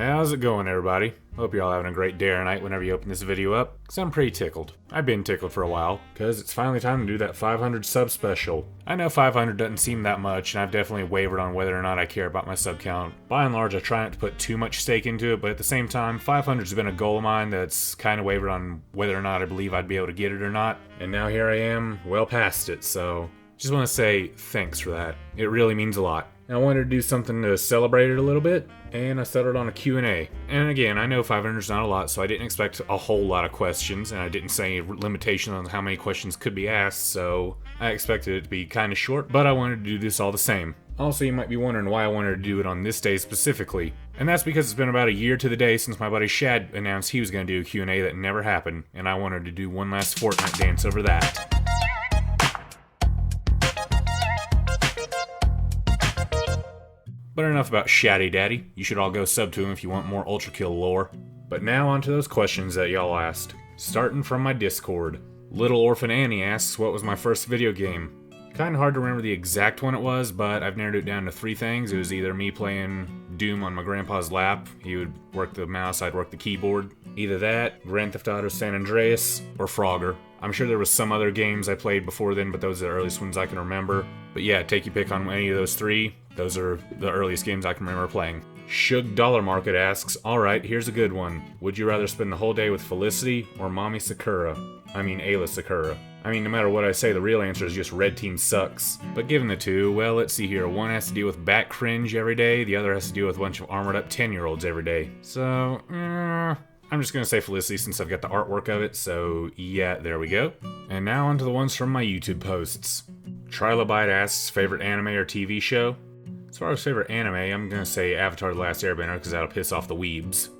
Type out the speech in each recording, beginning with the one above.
How's it going, everybody? Hope you're all having a great day or night whenever you open this video up, because I'm pretty tickled. I've been tickled for a while, because it's finally time to do that 500 sub special. I know 500 doesn't seem that much, and I've definitely wavered on whether or not I care about my sub count. By and large, I try not to put too much stake into it, but at the same time, 500's been a goal of mine that's kind of wavered on whether or not I believe I'd be able to get it or not. And now here I am, well past it, so just want to say thanks for that. It really means a lot. I wanted to do something to celebrate it a little bit, and I settled on a Q&A. And again, I know 500 is not a lot, so I didn't expect a whole lot of questions, and I didn't say a limitation on how many questions could be asked, so I expected it to be kind of short, but I wanted to do this all the same. Also, you might be wondering why I wanted to do it on this day specifically, and that's because it's been about a year to the day since my buddy Shad announced he was going to do a Q&A that never happened, and I wanted to do one last Fortnite dance over that. But enough about Shaddy Daddy. You should all go sub to him if you want more Ultra Kill lore. But now on to those questions that y'all asked. Starting from my Discord. Little Orphan Annie asks, what was my first video game? Kinda hard to remember the exact one it was, but I've narrowed it down to 3 things. It was either me playing Doom on my grandpa's lap, he would work the mouse, I'd work the keyboard. Either that, Grand Theft Auto San Andreas, or Frogger. I'm sure there was some other games I played before then, but those are the earliest ones I can remember. But yeah, take your pick on any of those 3. Those are the earliest games I can remember playing. Shug Dollar Market asks, alright, here's a good one. Would you rather spend the whole day with Felicity or Mommy Sakura? I mean Ayla Sakura. I mean, no matter what I say, the real answer is just Red Team sucks. But given the two, well, let's see here. One has to deal with bat cringe every day, the other has to deal with a bunch of armored up 10-year-olds every day. So, I'm just gonna say Felicity since I've got the artwork of it, so yeah, there we go. And now onto the ones from my YouTube posts. Trilobite asks, favorite anime or TV show? As far as favorite anime, I'm gonna say Avatar The Last Airbender because that'll piss off the weebs.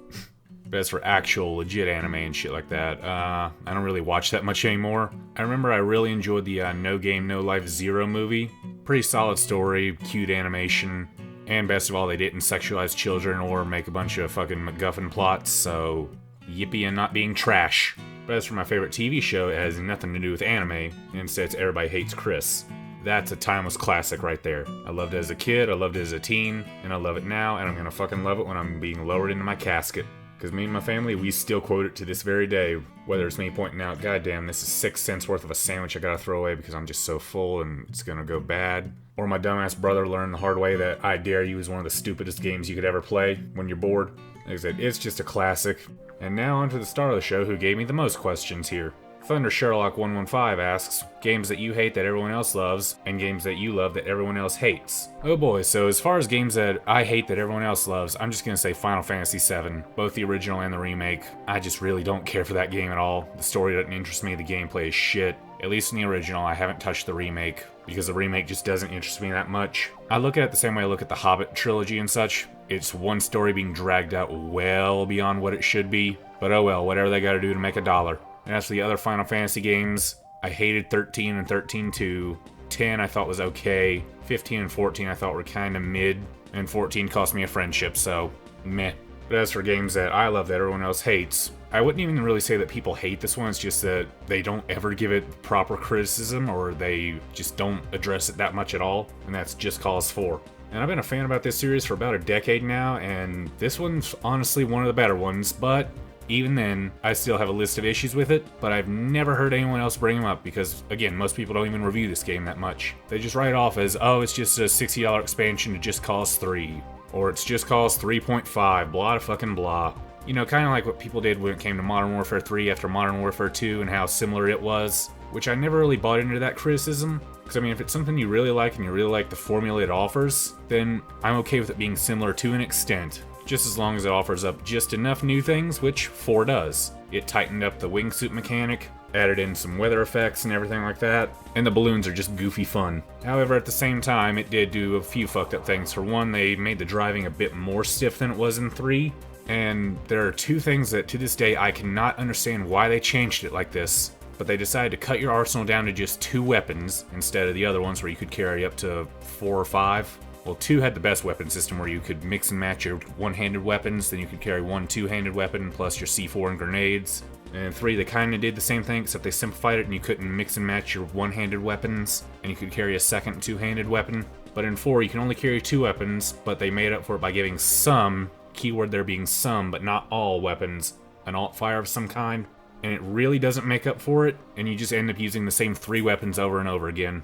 But as for actual legit anime and shit like that, I don't really watch that much anymore. I remember I really enjoyed the No Game No Life Zero movie. Pretty solid story, cute animation, and best of all, they didn't sexualize children or make a bunch of fucking MacGuffin plots, so yippee and not being trash. But as for my favorite TV show, it has nothing to do with anime, instead it's Everybody Hates Chris. That's a timeless classic right there. I loved it as a kid, I loved it as a teen, and I love it now, and I'm gonna fucking love it when I'm being lowered into my casket. Because me and my family, we still quote it to this very day, whether it's me pointing out, God damn, this is 6 cents worth of a sandwich I gotta throw away because I'm just so full and it's gonna go bad. Or my dumbass brother learned the hard way that I Dare You is one of the stupidest games you could ever play when you're bored. Like I said, it's just a classic. And now onto the star of the show who gave me the most questions here. Thunder Sherlock 115 asks, games that you hate that everyone else loves, and games that you love that everyone else hates. Oh boy, so as far as games that I hate that everyone else loves, I'm just gonna say Final Fantasy VII, both the original and the remake. I just really don't care for that game at all. The story doesn't interest me, the gameplay is shit. At least in the original, I haven't touched the remake, because the remake just doesn't interest me that much. I look at it the same way I look at the Hobbit trilogy and such. It's one story being dragged out well beyond what it should be, but oh well, whatever they gotta do to make a dollar. And as for the other Final Fantasy games, I hated 13 and 13-2. 10 I thought was okay. 15 and 14 I thought were kinda mid. And 14 cost me a friendship, so meh. But as for games that I love that everyone else hates, I wouldn't even really say that people hate this one, it's just that they don't ever give it proper criticism, or they just don't address it that much at all, and that's Just Cause 4. And I've been a fan about this series for about a decade now, and this one's honestly one of the better ones, but even then, I still have a list of issues with it, but I've never heard anyone else bring them up because, again, most people don't even review this game that much. They just write it off as, oh, it's just a $60 expansion to Just Cause 3, or it's Just Cause 3.5, blah fucking blah. You know, kind of like what people did when it came to Modern Warfare 3 after Modern Warfare 2 and how similar it was, which I never really bought into that criticism. Because, I mean, if it's something you really like and you really like the formula it offers, then I'm okay with it being similar to an extent. Just as long as it offers up just enough new things, which 4 does. It tightened up the wingsuit mechanic, added in some weather effects and everything like that, and the balloons are just goofy fun. However, at the same time, it did do a few fucked up things. For one, they made the driving a bit more stiff than it was in 3, and there are 2 things that to this day I cannot understand why they changed it like this, but they decided to cut your arsenal down to just 2 weapons instead of the other ones where you could carry up to 4 or 5. Well, 2 had the best weapon system where you could mix and match your one-handed weapons, then you could carry 1 two-handed weapon plus your C4 and grenades. And 3, they kinda did the same thing, except they simplified it and you couldn't mix and match your one-handed weapons, and you could carry a second two-handed weapon. But in 4, you can only carry 2 weapons, but they made up for it by giving some keyword there being some, but not all weapons, an alt fire of some kind, and it really doesn't make up for it, and you just end up using the same 3 weapons over and over again.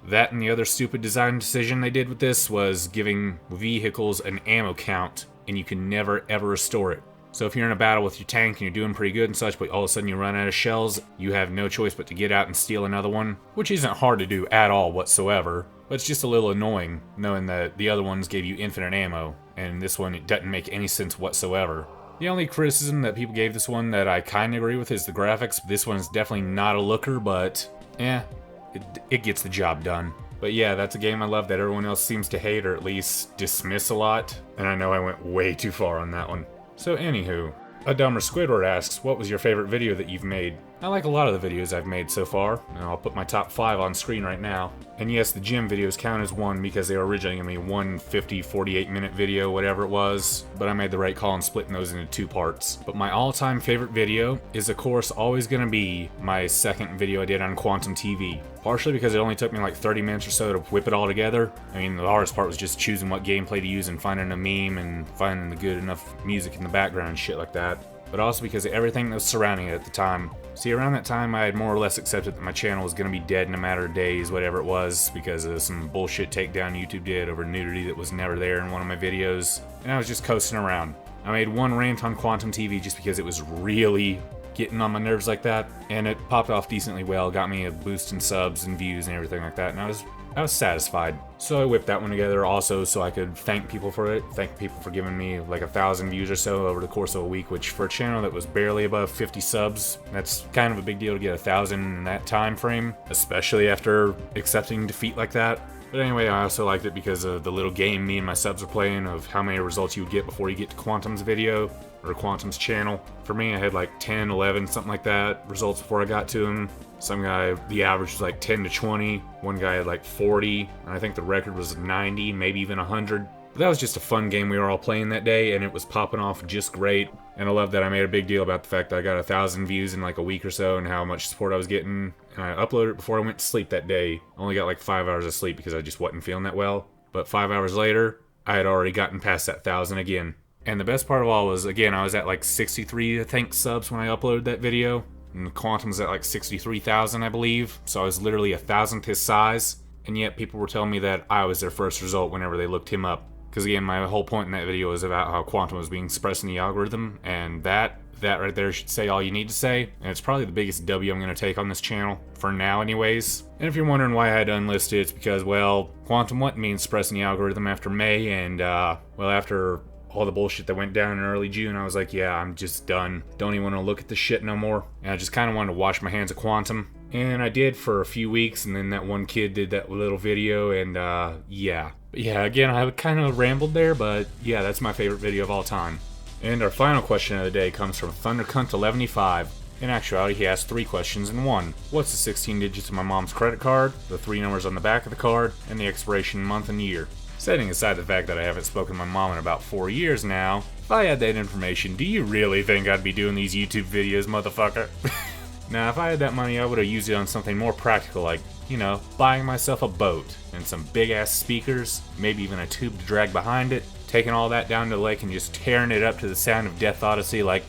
That and the other stupid design decision they did with this was giving vehicles an ammo count, and you can never ever restore it. So if you're in a battle with your tank and you're doing pretty good and such, but all of a sudden you run out of shells, you have no choice but to get out and steal another one, which isn't hard to do at all whatsoever, but it's just a little annoying knowing that the other ones gave you infinite ammo, and this one, it doesn't make any sense whatsoever. The only criticism that people gave this one that I kind of agree with is the graphics. This one's definitely not a looker, but it gets the job done. But yeah, that's a game I love that everyone else seems to hate or at least dismiss a lot, and I know I went way too far on that one. So anywho, A Dumber Squidward asks, what was your favorite video that you've made? I like a lot of the videos I've made so far, and I'll put my top 5 on screen right now. And yes, the gym videos count as one because they were originally going to be one 50, 48-minute video, whatever it was, but I made the right call in splitting those into 2 parts. But my all-time favorite video is, of course, always going to be my second video I did on Quantum TV. Partially because it only took me like 30 minutes or so to whip it all together. I mean, the hardest part was just choosing what gameplay to use and finding a meme and finding the good enough music in the background and shit like that. But also because of everything that was surrounding it at the time. See, around that time, I had more or less accepted that my channel was going to be dead in a matter of days, whatever it was, because of some bullshit takedown YouTube did over nudity that was never there in one of my videos, and I was just coasting around. I made one rant on Quantum TV just because it was really getting on my nerves like that, and it popped off decently well, got me a boost in subs and views and everything like that, and I was satisfied. So I whipped that one together also so I could thank people for it, thank people for giving me like 1,000 views or so over the course of a week, which for a channel that was barely above 50 subs, that's kind of a big deal to get 1,000 in that time frame, especially after accepting defeat like that. But anyway, I also liked it because of the little game me and my subs were playing of how many results you would get before you get to Quantum's video, or Quantum's channel. For me, I had like 10, 11, something like that, results before I got to him. Some guy, the average was like 10 to 20. One guy had like 40, and I think the record was 90, maybe even 100. But that was just a fun game we were all playing that day, and it was popping off just great. And I love that I made a big deal about the fact that I got 1,000 views in like a week or so and how much support I was getting. And I uploaded it before I went to sleep that day. I only got like 5 hours of sleep because I just wasn't feeling that well. But 5 hours later, I had already gotten past that 1,000 again. And the best part of all was, again, I was at like 63, I think, subs when I uploaded that video. And Quantum's at like 63,000, I believe. So I was literally 1,000th his size. And yet people were telling me that I was their first result whenever they looked him up. Because again, my whole point in that video was about how Quantum was being suppressed in the algorithm. And that right there should say all you need to say. And it's probably the biggest W I'm going to take on this channel. For now, anyways. And if you're wondering why I had to unlist it, it's because, well, Quantum wasn't being suppressed in the algorithm after May. And, well, after all the bullshit that went down in early June, I was like, yeah, I'm just done. Don't even want to look at this shit no more. And I just kind of wanted to wash my hands of Quantum. And I did for a few weeks, and then that one kid did that little video, and yeah. But yeah, again, I kind of rambled there, but yeah, that's my favorite video of all time. And our final question of the day comes from ThunderCunt1185. In actuality, he asked 3 questions in one. What's the 16 digits of my mom's credit card, the 3 numbers on the back of the card, and the expiration month and year? Setting aside the fact that I haven't spoken to my mom in about 4 years now, if I had that information, do you really think I'd be doing these YouTube videos, motherfucker? Now, if I had that money, I would have used it on something more practical, like, you know, buying myself a boat and some big-ass speakers, maybe even a tube to drag behind it, taking all that down to the lake and just tearing it up to the sound of Death Odyssey like...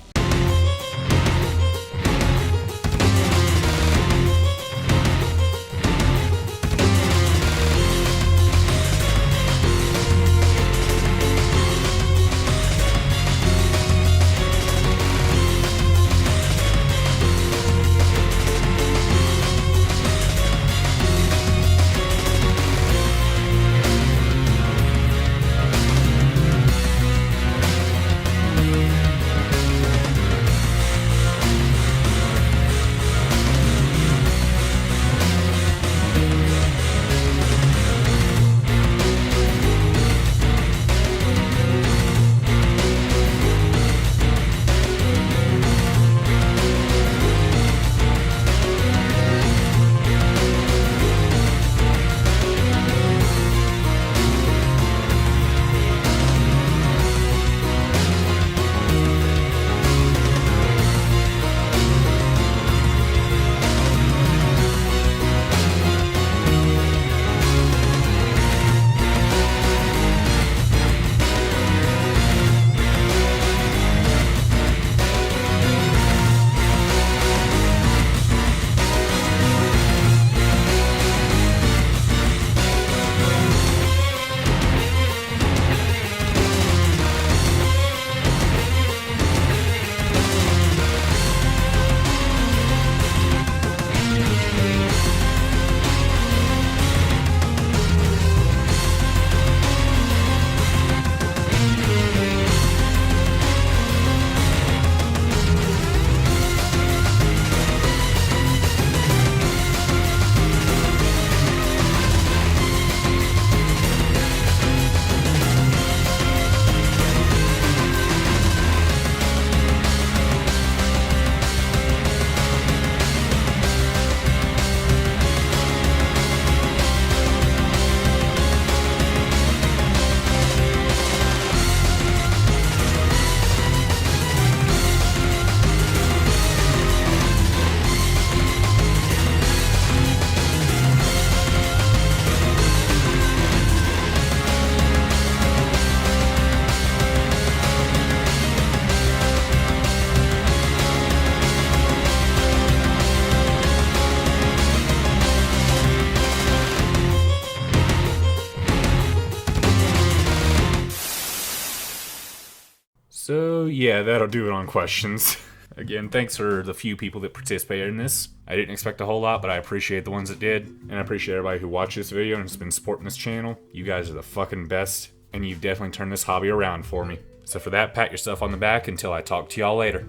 So yeah, that'll do it on questions. Again, thanks for the few people that participated in this. I didn't expect a whole lot, but I appreciate the ones that did. And I appreciate everybody who watched this video and has been supporting this channel. You guys are the fucking best, and you've definitely turned this hobby around for me. So for that, pat yourself on the back until I talk to y'all later.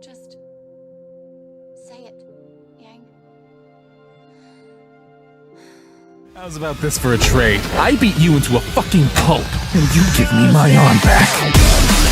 Just say it, Yang. How's about this for a trade? I beat you into a fucking pulp, and you give me my arm back.